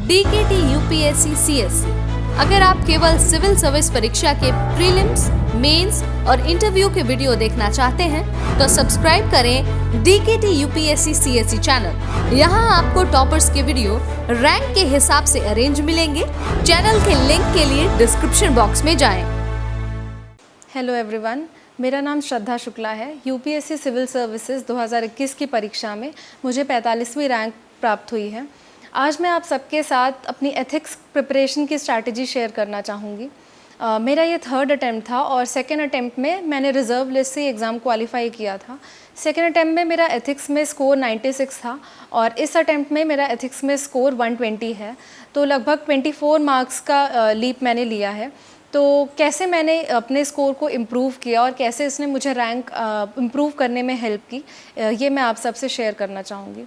DKT UPSC CSC। अगर आप केवल सिविल सर्विस परीक्षा के प्रीलिम्स, मेंस और इंटरव्यू के वीडियो देखना चाहते हैं तो सब्सक्राइब करें DKT UPSC CSC चैनल। यहाँ आपको टॉपर्स के वीडियो रैंक के हिसाब से अरेंज मिलेंगे। चैनल के लिंक के लिए डिस्क्रिप्शन बॉक्स में जाएं। हेलो एवरीवन, मेरा नाम श्रद्धा शुक्ला है। यूपीएससी सिविल सर्विसेज 2021 की परीक्षा में मुझे 45वीं रैंक प्राप्त हुई है। आज मैं आप सबके साथ अपनी एथिक्स प्रिपरेशन की स्ट्रैटेजी शेयर करना चाहूँगी। मेरा ये थर्ड अटैम्प्ट था और सेकेंड अटैम्प्ट में मैंने रिज़र्व लिस्ट से एग्ज़ाम क्वालिफाई किया था। सेकेंड अटैम्प्ट में मेरा एथिक्स में स्कोर 96 था और इस अटैम्प्ट में मेरा एथिक्स में स्कोर 120 है, तो लगभग 24 मार्क्स का लीप मैंने लिया है। तो कैसे मैंने अपने स्कोर को इम्प्रूव किया और कैसे इसने मुझे रैंक इम्प्रूव करने में हेल्प की, ये मैं आप सबसे शेयर करना चाहूँगी।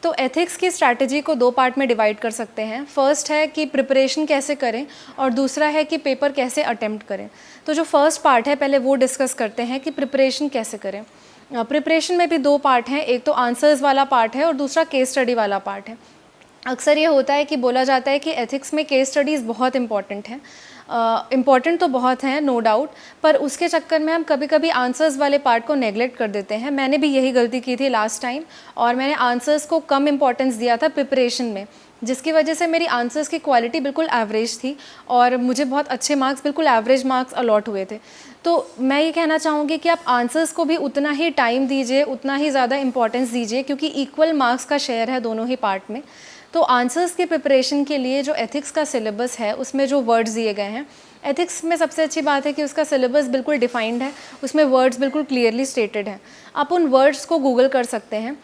तो एथिक्स की स्ट्रैटेजी को दो पार्ट में डिवाइड कर सकते हैं। फर्स्ट है कि प्रिपरेशन कैसे करें और दूसरा है कि पेपर कैसे अटेम्प्ट करें। तो जो फर्स्ट पार्ट है पहले वो डिस्कस करते हैं कि प्रिपरेशन कैसे करें। प्रिपरेशन में भी दो पार्ट हैं, एक तो आंसर्स वाला पार्ट है और दूसरा केस स्टडी वाला पार्ट है। अक्सर ये होता है कि बोला जाता है कि एथिक्स में केस स्टडीज़ बहुत इंपॉर्टेंट हैं। इम्पॉर्टेंट तो बहुत हैं, नो डाउट, पर उसके चक्कर में हम कभी कभी आंसर्स वाले पार्ट को नेगलेक्ट कर देते हैं। मैंने भी यही गलती की थी लास्ट टाइम और मैंने आंसर्स को कम इम्पॉर्टेंस दिया था प्रिपरेशन में, जिसकी वजह से मेरी आंसर्स की क्वालिटी बिल्कुल एवरेज थी और मुझे बहुत अच्छे मार्क्स, बिल्कुल एवरेज मार्क्स अलॉट हुए थे। तो मैं ये कहना चाहूँगी कि आप आंसर्स को भी उतना ही टाइम दीजिए, उतना ही ज़्यादा इंपॉर्टेंस दीजिए, क्योंकि इक्वल मार्क्स का शेयर है दोनों ही पार्ट में। तो आंसर्स की प्रिपरेशन के लिए जो एथिक्स का सिलेबस है उसमें जो वर्ड्स दिए गए हैं, एथिक्स में सबसे अच्छी बात है कि उसका सिलेबस बिल्कुल डिफाइंड है, उसमें वर्ड्स बिल्कुल क्लियरली स्टेटेड हैं। आप उन वर्ड्स को गूगल कर सकते हैं।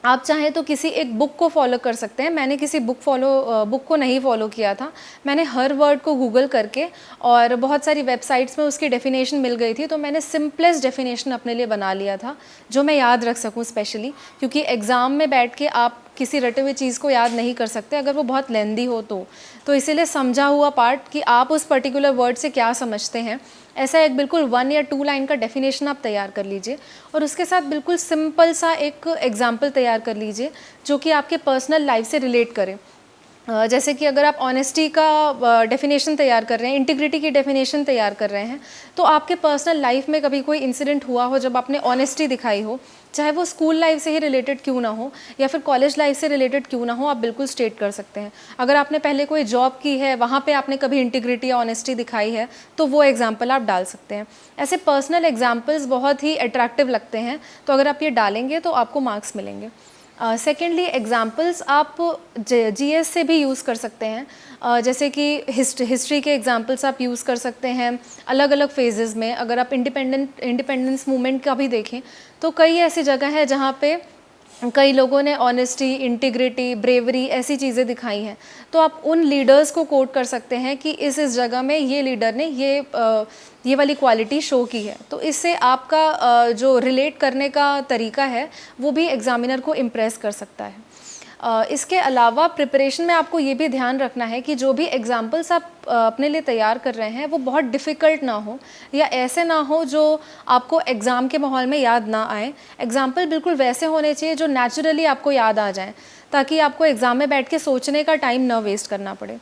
आप चाहें तो किसी एक बुक को फॉलो कर सकते हैं। मैंने किसी बुक को नहीं फॉलो किया था। मैंने हर वर्ड को गूगल करके, और बहुत सारी वेबसाइट्स में उसकी डेफिनेशन मिल गई थी, तो मैंने सिंपलेस्ट डेफिनेशन अपने लिए बना लिया था जो मैं याद रख सकूं स्पेशली, क्योंकि एग्ज़ाम में बैठ के आप किसी रटे हुए चीज़ को याद नहीं कर सकते अगर वो बहुत लेंदी हो तो इसीलिए समझा हुआ पार्ट कि आप उस पर्टिकुलर वर्ड से क्या समझते हैं, ऐसा एक बिल्कुल 1 या 2 लाइन का डेफिनेशन आप तैयार कर लीजिए और उसके साथ बिल्कुल सिंपल सा एक एग्जाम्पल तैयार कर लीजिए जो कि आपके पर्सनल लाइफ से रिलेट करे। जैसे कि अगर आप ऑनेस्टी का डेफिनेशन तैयार कर रहे हैं, इंटीग्रिटी की डेफिनेशन तैयार कर रहे हैं, तो आपके पर्सनल लाइफ में कभी कोई इंसिडेंट हुआ हो जब आपने ऑनेस्टी दिखाई हो, चाहे वो स्कूल लाइफ से ही रिलेटेड क्यों ना हो या फिर कॉलेज लाइफ से रिलेटेड क्यों ना हो, आप बिल्कुल स्टेट कर सकते हैं। अगर आपने पहले कोई जॉब की है, वहाँ पे आपने कभी इंटीग्रिटी या ऑनेस्टी दिखाई है, तो वो एग्जाम्पल आप डाल सकते हैं। ऐसे पर्सनल एग्जाम्पल्स बहुत ही अट्रैक्टिव लगते हैं, तो अगर आप ये डालेंगे तो आपको मार्क्स मिलेंगे। सेकेंडली, एग्ज़ाम्पल्स आप जीएस से भी यूज़ कर सकते हैं। जैसे कि हिस्ट्री के एग्ज़ाम्पल्स आप यूज़ कर सकते हैं अलग अलग फेजेस में। अगर आप इंडिपेंडेंस मूवमेंट का भी देखें तो कई ऐसी जगह है जहाँ पे कई लोगों ने ऑनेस्टी, इंटीग्रिटी, ब्रेवरी ऐसी चीज़ें दिखाई हैं, तो आप उन लीडर्स को कोट कर सकते हैं कि इस जगह में ये लीडर ने ये वाली क्वालिटी शो की है। तो इससे आपका जो रिलेट करने का तरीका है वो भी एग्जामिनर को इम्प्रेस कर सकता है। इसके अलावा प्रिपरेशन में आपको ये भी ध्यान रखना है कि जो भी एग्जाम्पल्स आप अपने लिए तैयार कर रहे हैं वो बहुत डिफ़िकल्ट ना हो या ऐसे ना हो जो आपको एग्ज़ाम के माहौल में याद ना आए। एग्जाम्पल बिल्कुल वैसे होने चाहिए जो नेचुरली आपको याद आ जाएं, ताकि आपको एग्ज़ाम में बैठ के सोचने का टाइम ना वेस्ट करना पड़े।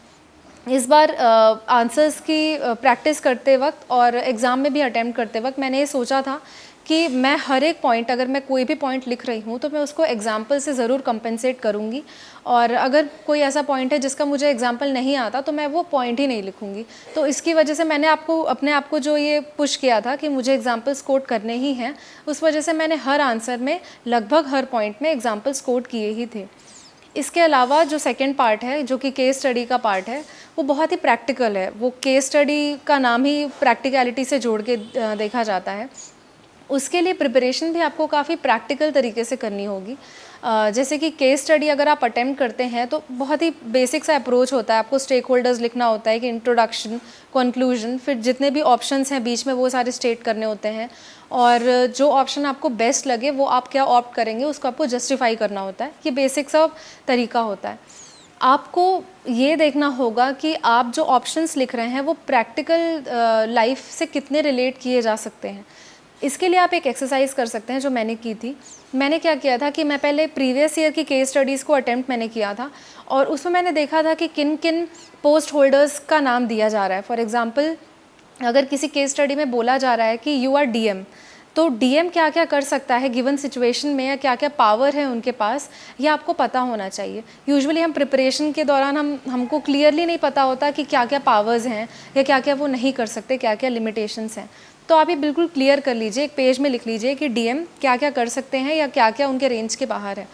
इस बार आंसर्स की प्रैक्टिस करते वक्त और एग्ज़ाम में भी अटैम्प्ट करते वक्त मैंने ये सोचा था कि मैं हर एक पॉइंट, अगर मैं कोई भी पॉइंट लिख रही हूँ तो मैं उसको एग्जाम्पल से ज़रूर कंपनसेट करूँगी, और अगर कोई ऐसा पॉइंट है जिसका मुझे एग्जाम्पल नहीं आता तो मैं वो पॉइंट ही नहीं लिखूँगी। तो इसकी वजह से मैंने अपने आप को जो ये पुश किया था कि मुझे एग्जाम्पल्स कोट करने ही हैं, उस वजह से मैंने हर आंसर में लगभग हर पॉइंट में एग्जाम्पल्स कोट किए ही थे। इसके अलावा जो सेकंड पार्ट है, जो कि केस स्टडी का पार्ट है, वो बहुत ही प्रैक्टिकल है। वो केस स्टडी का नाम ही प्रैक्टिकलिटी से जोड़ के देखा जाता है। उसके लिए प्रिपरेशन भी आपको काफ़ी प्रैक्टिकल तरीके से करनी होगी। जैसे कि केस स्टडी अगर आप अटेम्प्ट करते हैं तो बहुत ही बेसिक सा अप्रोच होता है। आपको स्टेक होल्डर्स लिखना होता है कि इंट्रोडक्शन, कंक्लूजन, फिर जितने भी ऑप्शंस हैं बीच में वो सारे स्टेट करने होते हैं, और जो ऑप्शन आपको बेस्ट लगे वो आप क्या ऑप्ट करेंगे उसको आपको जस्टिफाई करना होता है। ये बेसिक सा तरीका होता है। आपको ये देखना होगा कि आप जो ऑप्शंस लिख रहे हैं वो प्रैक्टिकल लाइफ से कितने रिलेट किए जा सकते हैं। इसके लिए आप एक एक्सरसाइज कर सकते हैं जो मैंने की थी। मैंने क्या किया था कि मैं पहले प्रीवियस ईयर की केस स्टडीज़ को अटेम्प्ट मैंने किया था और उसमें मैंने देखा था कि किन किन पोस्ट होल्डर्स का नाम दिया जा रहा है। फॉर एग्ज़ाम्पल, अगर किसी केस स्टडी में बोला जा रहा है कि यू आर डीएम, तो डीएम क्या क्या कर सकता है गिवन सिचुएशन में, या क्या क्या पावर है उनके पास, ये आपको पता होना चाहिए। यूजुअली हम प्रिपरेशन के दौरान हमको क्लियरली नहीं पता होता कि क्या क्या पावर्स हैं या क्या क्या वो नहीं कर सकते, क्या क्या लिमिटेशंस हैं। तो आप ये बिल्कुल क्लियर कर लीजिए, एक पेज में लिख लीजिए कि डीएम क्या क्या कर सकते हैं या क्या क्या उनके रेंज के बाहर है।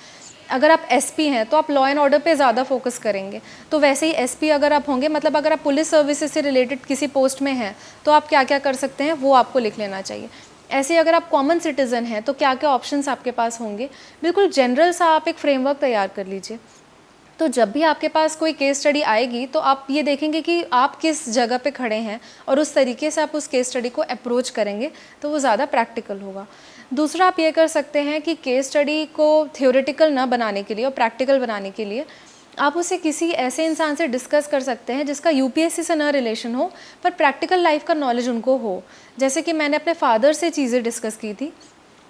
अगर आप एसपी हैं तो आप लॉ एंड ऑर्डर पे ज़्यादा फोकस करेंगे, तो वैसे ही एसपी अगर आप होंगे, मतलब अगर आप पुलिस सर्विसेज से रिलेटेड किसी पोस्ट में हैं तो आप क्या क्या कर सकते हैं वो आपको लिख लेना चाहिए। ऐसे अगर आप कॉमन सिटीज़न हैं तो क्या क्या ऑप्शंस आपके पास होंगे, बिल्कुल जनरल सा आप एक फ्रेमवर्क तैयार कर लीजिए। तो जब भी आपके पास कोई केस स्टडी आएगी तो आप ये देखेंगे कि आप किस जगह पे खड़े हैं और उस तरीके से आप उस केस स्टडी को अप्रोच करेंगे तो वो ज़्यादा प्रैक्टिकल होगा। दूसरा आप ये कर सकते हैं कि केस स्टडी को थ्योरेटिकल ना बनाने के लिए और प्रैक्टिकल बनाने के लिए आप उसे किसी ऐसे इंसान से डिस्कस कर सकते हैं जिसका यूपीएससी से ना रिलेशन हो पर प्रैक्टिकल लाइफ का नॉलेज उनको हो। जैसे कि मैंने अपने फादर से चीज़ें डिस्कस की थी।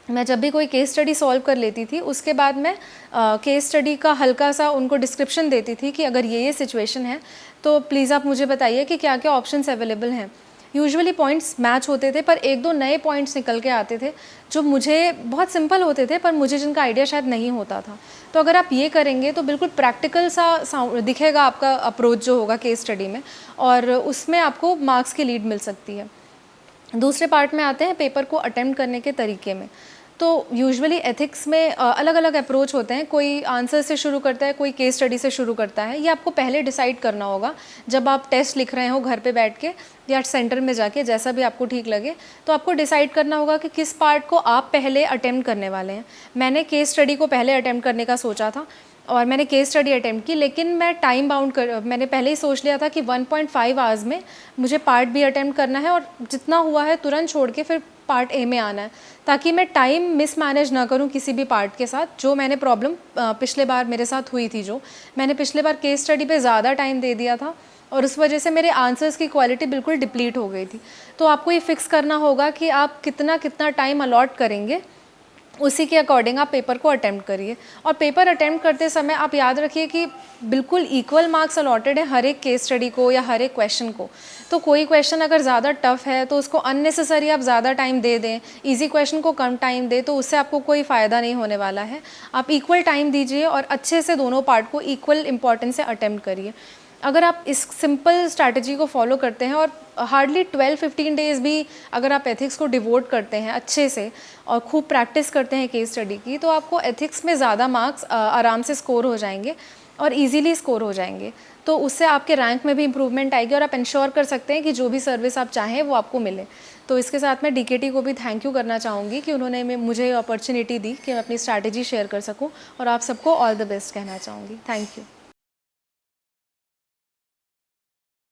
मैं जब भी कोई केस स्टडी सॉल्व कर लेती थी उसके बाद मैं केस स्टडी का हल्का सा उनको डिस्क्रिप्शन देती थी कि अगर ये सिचुएशन है तो प्लीज़ आप मुझे बताइए कि क्या क्या ऑप्शंस अवेलेबल हैं। यूजुअली पॉइंट्स मैच होते थे पर एक दो नए पॉइंट्स निकल के आते थे जो मुझे बहुत सिंपल होते थे पर मुझे जिनका आइडिया शायद नहीं होता था। तो अगर आप ये करेंगे तो बिल्कुल प्रैक्टिकल सा दिखेगा आपका अप्रोच जो होगा केस स्टडी में, और उसमें आपको मार्क्स की लीड मिल सकती है। दूसरे पार्ट में आते हैं पेपर को अटेम्प्ट करने के तरीके में। तो यूजुअली एथिक्स में अलग अलग अप्रोच होते हैं। कोई आंसर से शुरू करता है, कोई केस स्टडी से शुरू करता है। ये आपको पहले डिसाइड करना होगा जब आप टेस्ट लिख रहे हो घर पे बैठ के या सेंटर में जाके, जैसा भी आपको ठीक लगे। तो आपको डिसाइड करना होगा कि किस पार्ट को आप पहले अटेम्प्ट करने वाले हैं। मैंने केस स्टडी को पहले अटेम्प्ट करने का सोचा था और मैंने केस स्टडी अटेम्प्ट की, लेकिन मैं टाइम बाउंड मैंने पहले ही सोच लिया था कि 1.5 आवर्स में मुझे पार्ट बी अटेम्प्ट करना है और जितना हुआ है तुरंत छोड़ के फिर पार्ट ए में आना है, ताकि मैं टाइम मिसमैनेज ना करूं किसी भी पार्ट के साथ। जो मैंने प्रॉब्लम पिछले बार मेरे साथ हुई थी, जो मैंने पिछले बार केस स्टडी पे ज़्यादा टाइम दे दिया था और उस वजह से मेरे आंसर्स की क्वालिटी बिल्कुल डिप्लीट हो गई थी। तो आपको ये फिक्स करना होगा कि आप कितना कितना टाइम अलॉट करेंगे, उसी के अकॉर्डिंग आप पेपर को अटेम्प्ट करिए। और पेपर अटेम्प्ट करते समय आप याद रखिए कि बिल्कुल इक्वल मार्क्स अलॉटेड है हर एक केस स्टडी को या हर एक क्वेश्चन को। तो कोई क्वेश्चन अगर ज़्यादा टफ है तो उसको अननेसेसरी आप ज़्यादा टाइम दे दें, इजी क्वेश्चन को कम टाइम दें, तो उससे आपको कोई फ़ायदा नहीं होने वाला है। आप इक्वल टाइम दीजिए और अच्छे से दोनों पार्ट को इक्वल इम्पॉर्टेंस से अटेम्प्ट करिए। अगर आप इस सिंपल स्ट्रैटेजी को फॉलो करते हैं और हार्डली 12-15 डेज़ भी अगर आप एथिक्स को डिवोट करते हैं अच्छे से और खूब प्रैक्टिस करते हैं केस स्टडी की, तो आपको एथिक्स में ज़्यादा मार्क्स आराम से स्कोर हो जाएंगे और इजीली स्कोर हो जाएंगे। तो उससे आपके रैंक में भी इंप्रूवमेंट आएगी और आप इंश्योर कर सकते हैं कि जो भी सर्विस आप चाहें वो आपको मिले। तो इसके साथ मैं डीकेटी को भी थैंक यू करना चाहूँगी कि उन्होंने मुझे अपॉर्चुनिटी दी कि मैं अपनी स्ट्रैटेजी शेयर कर सकूँ, और आप सबको ऑल द बेस्ट कहना चाहूँगी। Thank you.